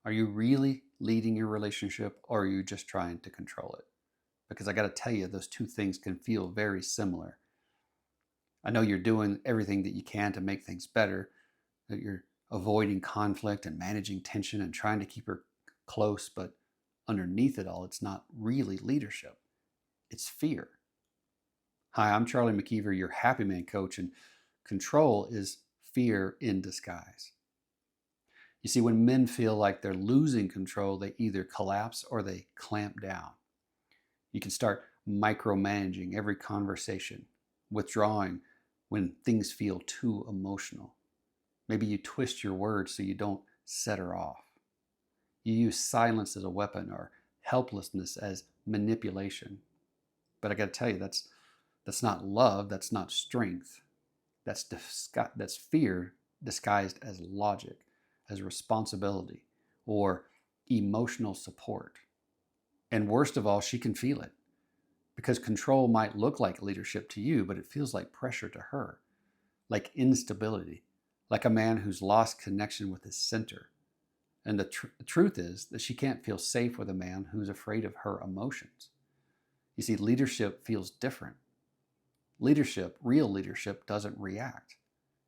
Are you really leading your relationship, or are you just trying to control it? Because I got to tell you, those two things can feel very similar. I know you're doing everything that you can to make things better, that you're avoiding conflict and managing tension and trying to keep her close, but underneath it all, it's not really leadership. It's fear. Hi, I'm Charlie McKeever, your happy man coach, and control is fear in disguise. You see, when men feel like they're losing control, they either collapse or they clamp down. You can start micromanaging every conversation, withdrawing when things feel too emotional. Maybe you twist your words so you don't set her off. You use silence as a weapon or helplessness as manipulation. But I got to tell you, that's not love, that's not strength. That's fear disguised as logic, as responsibility, or emotional support. And worst of all, she can feel it. Because control might look like leadership to you, but it feels like pressure to her, like instability, like a man who's lost connection with his center. And the truth is that she can't feel safe with a man who's afraid of her emotions. You see, leadership feels different. Leadership, real leadership, doesn't react.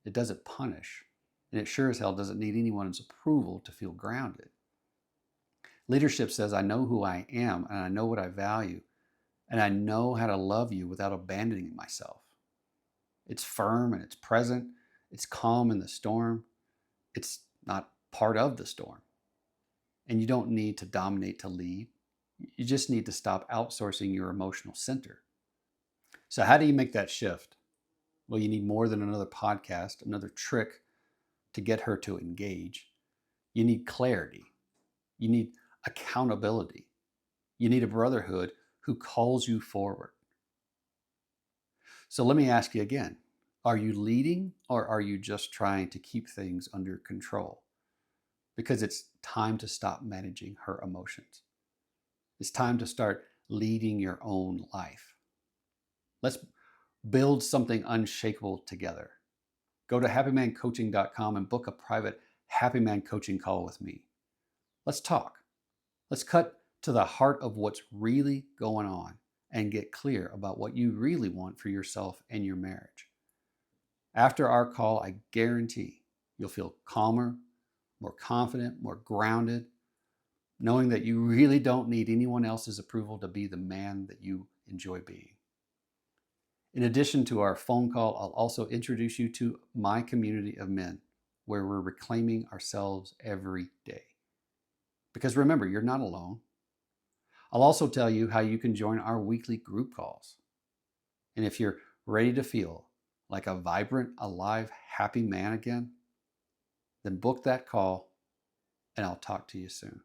It doesn't punish. And it sure as hell doesn't need anyone's approval to feel grounded. Leadership says, I know who I am, and I know what I value, and I know how to love you without abandoning myself. It's firm and it's present. It's calm in the storm. It's not part of the storm. And you don't need to dominate to lead. You just need to stop outsourcing your emotional center. So how do you make that shift? Well, you need more than another podcast, another trick to get her to engage. You need clarity. You need accountability. You need a brotherhood who calls you forward. So let me ask you again. Are you leading, or are you just trying to keep things under control? Because it's time to stop managing her emotions. It's time to start leading your own life. Let's build something unshakable together. Go to happymancoaching.com and book a private Happy Man coaching call with me. Let's talk. Let's cut to the heart of what's really going on and get clear about what you really want for yourself and your marriage. After our call, I guarantee you'll feel calmer, more confident, more grounded, knowing that you really don't need anyone else's approval to be the man that you enjoy being. In addition to our phone call, I'll also introduce you to my community of men, where we're reclaiming ourselves every day. Because remember, you're not alone. I'll also tell you how you can join our weekly group calls. And if you're ready to feel like a vibrant, alive, happy man again, then book that call, and I'll talk to you soon.